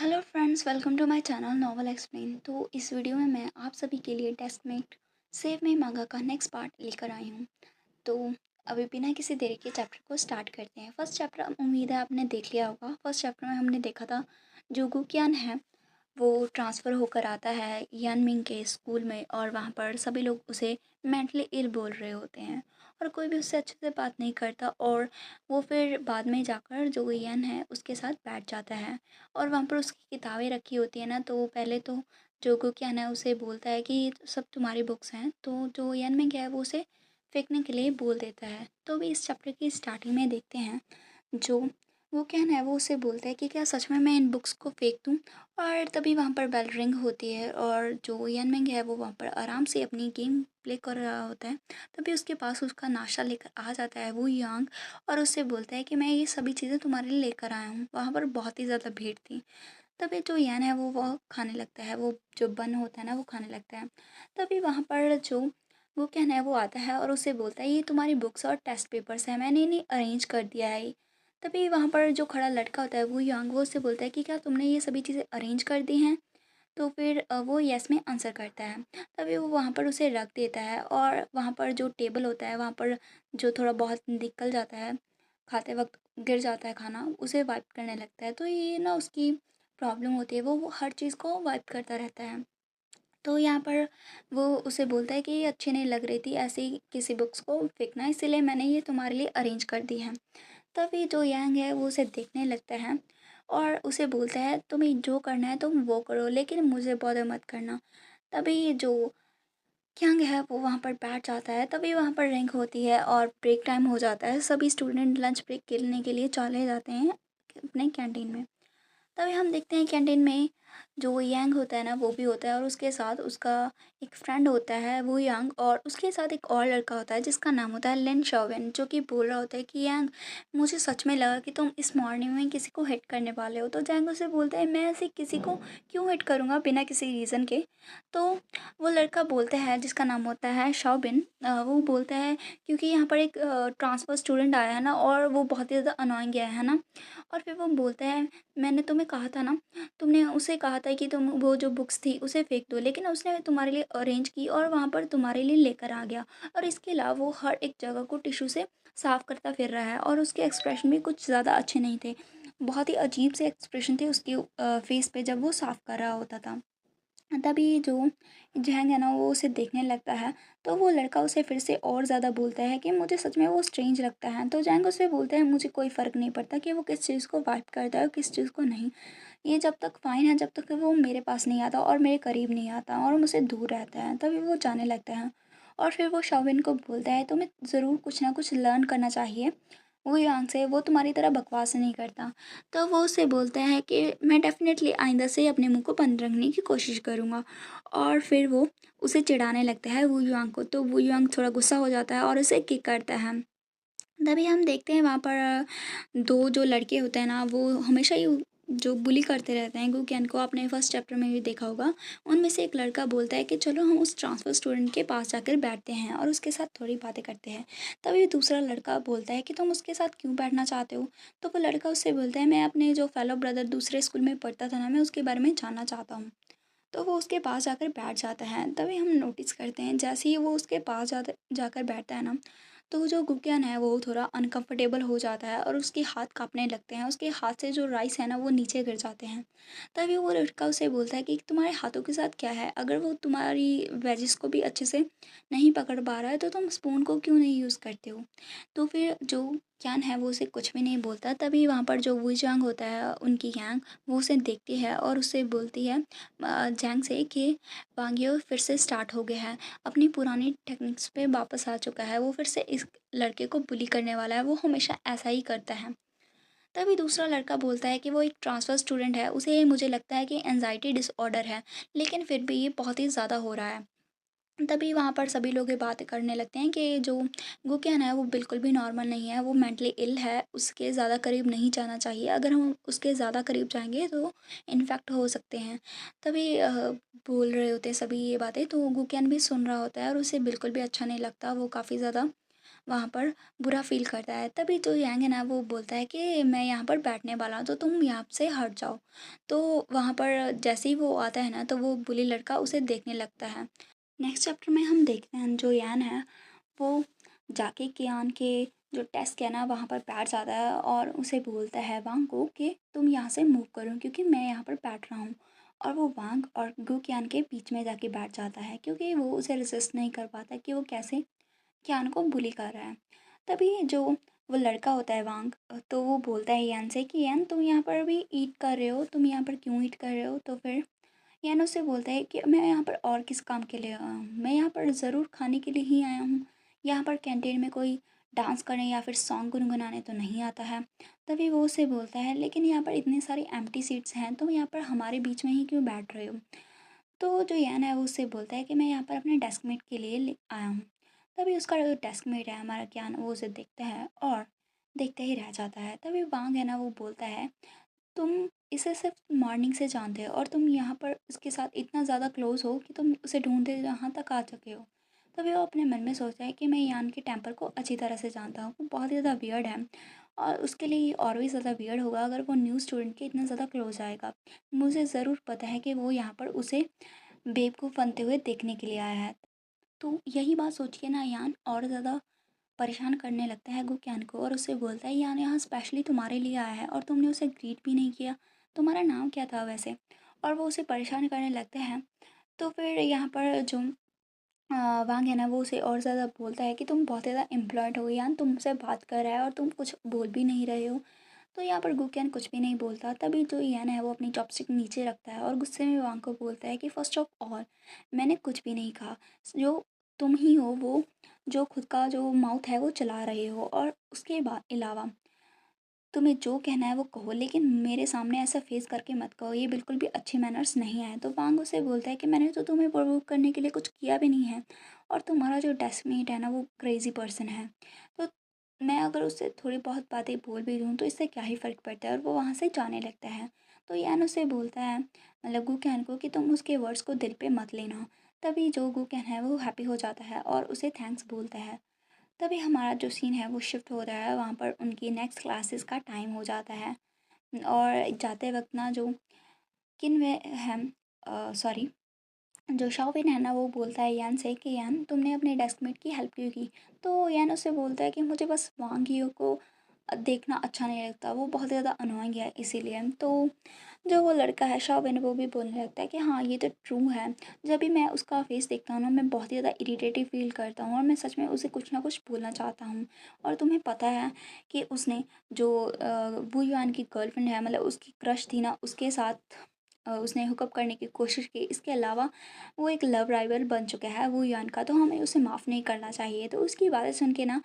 Hello friends, welcome to my channel novel explain. तो इस video में मैं आप सभी के लिए डेस्कमेट सेव में मांगा का नेक्स्ट पार्ट लेकर आई हूँ। तो अभी बिना किसी देरी के चैप्टर को स्टार्ट करते हैं। फर्स्ट चैप्टर उम्मीद है आपने देख लिया होगा। फर्स्ट चैप्टर में हमने देखा था जो गुकियान है वो ट्रांसफ़र होकर आता है यानमिंग के स्कूल में, और वहाँ पर सभी लोग उसे मेंटली इल बोल रहे होते हैं और कोई भी उससे अच्छे से बात नहीं करता। और वो फिर बाद में जाकर जो यन है उसके साथ बैठ जाता है और वहाँ पर उसकी किताबें रखी होती है ना। तो वो पहले तो जो गुकियान है उसे बोलता है कि ये तो सब तुम्हारी बुक्स हैं। तो जो यानमिंग है वो उसे फेंकने के लिए बोल देता है। तो भी इस चैप्टर की स्टार्टिंग में देखते हैं जो वो क्या है वो उसे बोलता है कि क्या सच में मैं इन बुक्स को फेंक दूँ। और तभी वहाँ पर बेल रिंग होती है और जो यनमिंग है वो वहाँ पर आराम से अपनी गेम प्ले कर रहा होता है। तभी उसके पास उसका नाश्ता लेकर आ जाता है वो यांग, और उससे बोलता है कि मैं ये सभी चीज़ें तुम्हारे लिए लेकर आया हूँ। वहाँ पर बहुत ही ज़्यादा भीड़ थी। तभी जो यान है वो खाने लगता है, वो जो बन होता है ना वो खाने लगता है। तभी वहाँ पर जो वो क्या है वो आता है और उसे बोलता है ये तुम्हारी बुक्स और टेस्ट पेपर्स हैं, मैंने इन्हें अरेंज कर दिया है। तभी वहाँ पर जो खड़ा लड़का होता है वो यांग वो उससे बोलता है कि क्या तुमने ये सभी चीज़ें अरेंज कर दी हैं। तो फिर वो यस में आंसर करता है। तभी वो वहाँ पर उसे रख देता है और वहाँ पर जो टेबल होता है वहाँ पर जो थोड़ा बहुत निकल जाता है, खाते वक्त गिर जाता है खाना, उसे वाइप करने लगता है। तो ये ना उसकी प्रॉब्लम होती है, वो हर चीज़ को वाइप करता रहता है। तो यहाँ पर वो उसे बोलता है कि ये अच्छी नहीं लग रही थी ऐसे ही किसी बुक्स को फेंकना, इसीलिए मैंने ये तुम्हारे लिए अरेंज कर दी है। तभी जो यांग है वो उसे देखने लगता है और उसे बोलता है तुम्हें जो करना है तुम वो करो, लेकिन मुझे बॉदर मत करना। तभी जो यंग है वो वहाँ पर बैठ जाता है। तभी वहाँ पर रैंक होती है और ब्रेक टाइम हो जाता है। सभी स्टूडेंट लंच ब्रेक खेलने के लिए चले जाते हैं अपने कैंटीन में। तभी हम देखते हैं कैंटीन में जो यांग होता है ना वो भी होता है और उसके साथ उसका एक फ्रेंड होता है वो यांग, और उसके साथ एक और लड़का होता है जिसका नाम होता है लिन शोवेन, जो कि बोल रहा होता है कि यांग मुझे सच में लगा कि तुम इस मॉर्निंग में किसी को हिट करने वाले हो। तो जैंग उसे बोलता है मैं ऐसे किसी को क्यों हिट करूँगा बिना किसी रीज़न के। तो वो लड़का बोलता है जिसका नाम होता है शाओबिन, वो बोलता है क्योंकि यहाँ पर एक ट्रांसफ़र स्टूडेंट आया है ना और वो बहुत ही ज़्यादा अनोइंग गया है ना। और फिर वो बोलता है मैंने तुम्हें कहा था ना, तुमने उसे कहा था कि तुम वो जो बुक्स थी उसे फेंक दो, लेकिन उसने तुम्हारे लिए अरेंज की और वहाँ पर तुम्हारे लिए लेकर आ गया। और इसके अलावा वो हर एक जगह को टिश्यू से साफ करता फिर रहा है और उसके एक्सप्रेशन भी कुछ ज़्यादा अच्छे नहीं थे। बहुत ही अजीब से एक्सप्रेशन थे उसकी फेस पे जब वो साफ कर रहा होता था। तभी जो जैंग है ना वो उसे देखने लगता है। तो वो लड़का उसे फिर से और ज़्यादा बोलता है कि मुझे सच में वो स्ट्रेंज लगता है। तो जैंग उसे बोलता है मुझे कोई फ़र्क नहीं पड़ता कि वो किस चीज़ को वाइप करता है और किस चीज़ को नहीं। ये जब तक फ़ाइन है जब तक वो मेरे पास नहीं आता और मेरे करीब नहीं आता और मुझसे दूर रहता है। तभी वो जाने लगता है और फिर वो शाओबिन को बोलता है तुम्हें ज़रूर कुछ ना कुछ लर्न करना चाहिए। वो यांग से वो तुम्हारी तरह बकवास नहीं करता। तो वो उससे बोलता है कि मैं डेफ़िनेटली आइंदा से अपने मुँह को बंद रखने की कोशिश करूँगा। और फिर वो उसे चिढ़ाने लगता है वू यांग को। तो वू यांग थोड़ा गुस्सा हो जाता है और उसे किक करता है। तभी हम देखते हैं वहाँ पर दो जो लड़के होते हैं ना वो हमेशा ही जो बुली करते रहते हैं गुकियन को, आपने फर्स्ट चैप्टर में भी देखा होगा। उनमें से एक लड़का बोलता है कि चलो हम उस ट्रांसफ़र स्टूडेंट के पास जाकर बैठते हैं और उसके साथ थोड़ी बातें करते हैं। तभी दूसरा लड़का बोलता है कि तुम उसके साथ क्यों बैठना चाहते हो। तो वो लड़का उससे बोलता है मैं अपने जो फेलो ब्रदर दूसरे स्कूल में पढ़ता था ना मैं उसके बारे में जानना चाहता हूँ। तो वो उसके पास जाकर बैठ जाता है। तभी हम नोटिस करते हैं जैसे ही वो उसके पास जाता जाकर बैठता है ना, तो जो गुकियन है वो थोड़ा अनकंफर्टेबल हो जाता है और उसके हाथ काँपने लगते हैं। उसके हाथ से जो राइस है ना वो नीचे गिर जाते हैं। तभी वो लड़का उसे बोलता है कि तुम्हारे हाथों के साथ क्या है? अगर वो तुम्हारी वेजिस को भी अच्छे से नहीं पकड़ पा रहा है तो तुम स्पून को क्यों नहीं यूज़ करते हो? तो फिर जो कियान है वो उसे कुछ भी नहीं बोलता। तभी वहाँ पर जो वुई-जांग होता है उनकी गैंग, वो उसे देखती है और उससे बोलती है जैंग से कि वांगियो फिर से स्टार्ट हो गया है, अपनी पुरानी टेक्निक्स पे वापस आ चुका है, वो फिर से इस लड़के को बुली करने वाला है, वो हमेशा ऐसा ही करता है। तभी दूसरा लड़का बोलता है कि वो एक ट्रांसफ़र स्टूडेंट है, उसे मुझे लगता है कि एंग्ज़ायटी डिसऑर्डर है, लेकिन फिर भी ये बहुत ही ज़्यादा हो रहा है। तभी वहाँ पर सभी लोग ये बातें करने लगते हैं कि जो गुकियन है वो बिल्कुल भी नॉर्मल नहीं है, वो मेंटली इल है, उसके ज़्यादा करीब नहीं जाना चाहिए। अगर हम उसके ज़्यादा करीब जाएँगे तो इन्फेक्ट हो सकते हैं। तभी बोल रहे होते हैं सभी ये बातें, तो गुकियन भी सुन रहा होता है और उसे बिल्कुल भी अच्छा नहीं लगता। वो काफ़ी ज़्यादा वहाँ पर बुरा फ़ील करता है। तभी जो यांग है ना वो बोलता है कि मैं यहाँ पर बैठने वाला हूँ तो तुम यहाँ से हट जाओ। तो वहाँ पर जैसे ही वो आता है ना तो वो बुली लड़का उसे देखने लगता है। नेक्स्ट चैप्टर में हम देखते हैं जो यान है वो जाके कियान के जो डेस्क है ना वहाँ पर बैठ जाता है और उसे बोलता है वांग को कि तुम यहाँ से मूव करो क्योंकि मैं यहाँ पर बैठ रहा हूँ। और वो वांग और गु कियान के बीच में जाके बैठ जाता है क्योंकि वो उसे रेजिस्ट नहीं कर पाता कि वो कैसे कियान को बुली कर रहा है। तभी जो वो लड़का होता है वांग तो वो बोलता है यान से कि यान तुम यहाँ पर भी ईट कर रहे हो, तुम यहाँ पर क्यों ईट कर रहे हो? तो फिर यान उससे बोलता है कि मैं यहाँ पर और किस काम के लिए आया हूँ, मैं यहाँ पर ज़रूर खाने के लिए ही आया हूँ। यहाँ पर कैंटीन में कोई डांस करने या फिर सॉन्ग गुनगुनाने तो नहीं आता है। तभी वो उसे बोलता है लेकिन यहाँ पर इतने सारे एम्प्टी सीट्स हैं, तुम यहाँ पर हमारे बीच में ही क्यों बैठ रहे हो? तो जो यान है वो उससे बोलता है कि मैं यहाँ पर अपने डेस्कमेट के लिए आया हूँ। तभी उसका जो डेस्कमेट है हमारा ज्ञान वो उसे देखता है और देखते ही रह जाता है। तभी वांग है ना वो बोलता है तुम इसे सिर्फ मॉर्निंग से जानते हो और तुम यहाँ पर उसके साथ इतना ज़्यादा क्लोज हो कि तुम उसे ढूंढते यहाँ तक आ चुके हो। तभी वो अपने मन में सोचता है कि मैं यान के टेम्पर को अच्छी तरह से जानता हूँ, वो बहुत ही ज़्यादा वियर्ड है और उसके लिए ये और भी ज़्यादा वियर्ड होगा अगर वो न्यू स्टूडेंट के इतना ज़्यादा क्लोज आएगा। मुझे ज़रूर पता है कि वो यहाँ पर उसे बेवकूफ़ बनते हुए देखने के लिए आया है। तो यही बात सोच के ना यान और ज़्यादा परेशान करने लगता है गुकियान को और उससे बोलता है यान यहाँ स्पेशली तुम्हारे लिए आया है और तुमने उसे ग्रीट भी नहीं किया, तुम्हारा नाम क्या था वैसे? और वो उसे परेशान करने लगते हैं। तो फिर यहाँ पर जो वांग है ना वो उसे और ज़्यादा बोलता है कि तुम बहुत ज़्यादा एम्प्लॉयड हो यान, तुमसे बात कर रहा है और तुम कुछ बोल भी नहीं रहे हो। तो यहाँ पर गुकियान कुछ भी नहीं बोलता। तभी जो यान है वो अपनी चॉपस्टिक नीचे रखता है और गुस्से में वांग को बोलता है कि फर्स्ट ऑफ ऑल मैंने कुछ भी नहीं कहा, जो तुम ही हो वो जो खुद का जो माउथ है वो चला रहे हो और उसके बाद अलावा तुम्हें जो कहना है वो कहो लेकिन मेरे सामने ऐसा फेस करके मत कहो, ये बिल्कुल भी अच्छे मैनर्स नहीं है। तो वांग उसे बोलता है कि मैंने तो तुम्हें प्रोवोक करने के लिए कुछ किया भी नहीं है और तुम्हारा जो डेस्कमेट है ना वो क्रेजी पर्सन है। तो मैं अगर उससे थोड़ी बहुत बातें बोल भी दूँ तो इससे क्या ही फ़र्क पड़ता है, और वो वहाँ से जाने लगता है। तो यान उसे बोलता है मतलब गूकैन को कि तुम उसके वर्ड्स को दिल पे मत लेना। तभी जो गूकैन है वो हैप्पी हो जाता है और उसे थैंक्स बोलता है। तभी हमारा जो सीन है वो शिफ्ट हो रहा है, वहाँ पर उनकी नेक्स्ट क्लासेस का टाइम हो जाता है और जाते वक्त ना जो किन वे हैं सॉरी जो शाओविन है ना वो बोलता है यान से कि यान तुमने अपने डेस्कमेट की हेल्प क्यों की? तो यान उससे बोलता है कि मुझे बस वांग यू को देखना अच्छा नहीं लगता, वो बहुत ज़्यादा अनोइंग है इसीलिए। तो जो वो लड़का है शाओविन वो भी बोलने लगता है कि हाँ ये तो ट्रू है, जब भी मैं उसका फेस देखता हूँ ना मैं बहुत ही ज़्यादा इरिटेटिव फील करता हूँ और मैं सच में उसे कुछ ना कुछ बोलना चाहता हूँ। और तुम्हें पता है कि उसने जो वू युआन की गर्लफ्रेंड है मतलब उसकी क्रश थी ना उसके साथ उसने हुकअप करने की कोशिश की। इसके अलावा वो एक लव राइवल बन चुका है वू युआन का, तो हमें उसे माफ़ नहीं करना चाहिए। तो उसकी बातें सुन के ना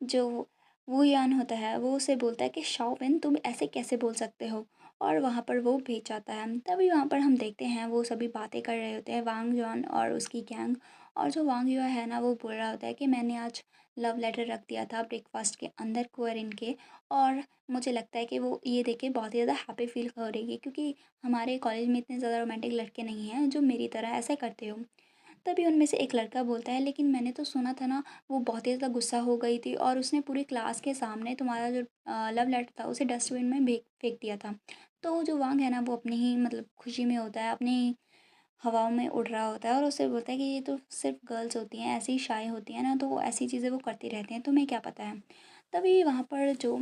जो वो यान होता है वो उसे बोलता है कि शाओपिन तुम ऐसे कैसे बोल सकते हो, और वहाँ पर वो भेज जाता है। तभी वहाँ पर हम देखते हैं वो सभी बातें कर रहे होते हैं वांग जॉन और उसकी गैंग। और जो वांग युआ है ना वो बोल रहा होता है कि मैंने आज लव लेटर रख दिया था ब्रेकफास्ट के अंदर कोरिन के, और मुझे लगता है कि वो ये देख के बहुत ही ज़्यादा हैप्पी फील करेगी क्योंकि हमारे कॉलेज में इतने ज़्यादा रोमांटिक लड़के नहीं हैं जो मेरी तरह ऐसा करते हो। तभी उनमें से एक लड़का बोलता है लेकिन मैंने तो सुना था ना वो बहुत ही ज़्यादा गुस्सा हो गई थी और उसने पूरी क्लास के सामने तुम्हारा जो लव लेटर था उसे डस्टबिन में फेंक दिया था। तो जो वांग है ना वो अपनी ही मतलब खुशी में होता है, अपनी हवाओं में उड़ रहा होता है और उससे बोलता है कि ये तो सिर्फ गर्ल्स होती हैं, ऐसी ही शाय होती हैं ना, तो वो ऐसी चीज़ें वो करती रहती हैं, तुम्हें क्या पता है। तभी वहाँ पर जो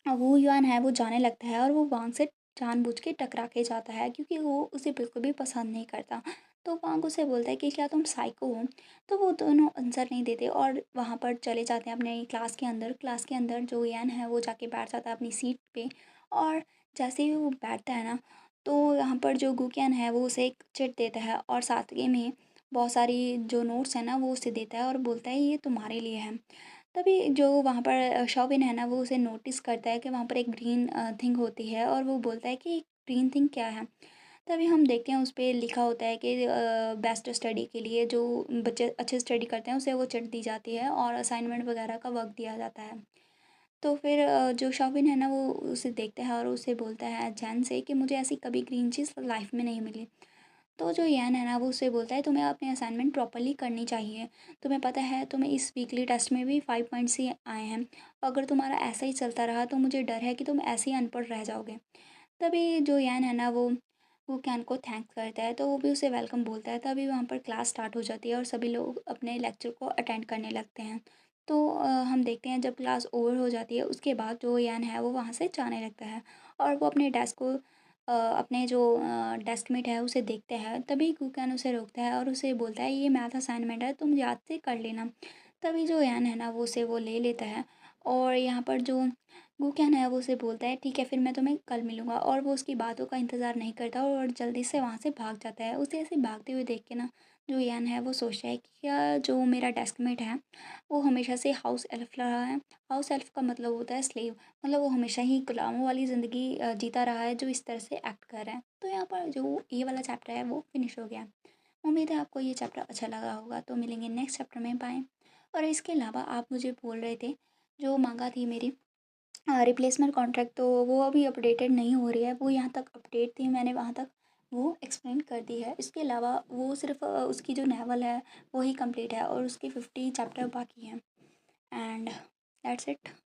वो युआन है वो जाने लगता है और वो वांग से जानबूझ के टकरा के जाता है क्योंकि वो उसे बिल्कुल भी पसंद नहीं करता। तो वांग उसे बोलता है कि क्या तुम साइको हो? तो वो दोनों आंसर नहीं देते और वहाँ पर चले जाते हैं अपने क्लास के अंदर। क्लास के अंदर जो यान है वो जाके बैठ जाता है अपनी सीट पे, और जैसे ही वो बैठता है ना तो यहाँ पर जो गुकियान है वो उसे एक चिट देता है और साथ ही में बहुत सारी जो नोट्स हैं ना वो उसे देता है और बोलता है ये तुम्हारे लिए है। तभी जो वहाँ पर शॉपिन है ना वो उसे नोटिस करता है कि वहाँ पर एक ग्रीन थिंग होती है और वो बोलता है कि ग्रीन थिंग क्या है? तभी हम देखते हैं उस पे लिखा होता है कि बेस्ट स्टडी के लिए जो बच्चे अच्छे स्टडी करते हैं उसे वो चिट दी जाती है और असाइनमेंट वगैरह का वर्क दिया जाता है। तो फिर जो शॉपिन है ना वो उसे देखता है और उसे बोलता है जैन से कि मुझे ऐसी कभी ग्रीन चीज़ लाइफ में नहीं मिली। तो जो यान है ना वो उससे बोलता है तुम्हें अपने असाइनमेंट प्रॉपर्ली करनी चाहिए। तुम्हें पता है तुम्हें इस वीकली टेस्ट में भी 5 पॉइंट्स ही आए हैं। अगर तुम्हारा ऐसा ही चलता रहा तो मुझे डर है कि तुम ऐसे ही अनपढ़ रह जाओगे। तभी जो यान है ना वो कैन को थैंक्स करता है, तो वो भी उसे वेलकम बोलता है। तभी वहाँ पर क्लास स्टार्ट हो जाती है और सभी लोग अपने लेक्चर को अटेंड करने लगते हैं। तो हम देखते हैं जब क्लास ओवर हो जाती है उसके बाद जो यान है वो वहाँ से जाने लगता है और वो अपने डेस्क को अपने जो डेस्कमेट है उसे देखते हैं। तभी कुकैन उसे रोकता है और उसे बोलता है ये मैथ असाइनमेंट है, तुम याद से कर लेना। तभी जो यान है ना वो उसे वो ले लेता है और यहाँ पर जो गुकैन है वो उसे बोलता है ठीक है फिर मैं तुम्हें कल मिलूँगा, और वो उसकी बातों का इंतज़ार नहीं करता और जल्दी से वहाँ से भाग जाता है। उसे ऐसे भागते हुए देख के ना जो यान है वो सोचता है कि क्या जो मेरा डेस्कमेट है वो हमेशा से हाउस एल्फ रहा है। हाउस एल्फ का मतलब होता है स्लेव, मतलब वो हमेशा ही गुलामों वाली ज़िंदगी जीता रहा है जो इस तरह से एक्ट कर रहा है। तो यहाँ पर जो ये वाला चैप्टर है वो फिनिश हो गया। उम्मीद है आपको ये चैप्टर अच्छा लगा होगा। तो मिलेंगे नेक्स्ट चैप्टर में, बाय। और इसके अलावा आप मुझे बोल रहे थे जो मांगा थी मेरी रिप्लेसमेंट कॉन्ट्रैक्ट, तो वो अभी अपडेटेड नहीं हो रही है। वो यहाँ तक अपडेट थी, मैंने वहाँ तक वो एक्सप्लेन कर दी है। इसके अलावा वो सिर्फ उसकी जो नावल है वो ही कंप्लीट है और उसके 50 चैप्टर बाकी हैं। And that's it.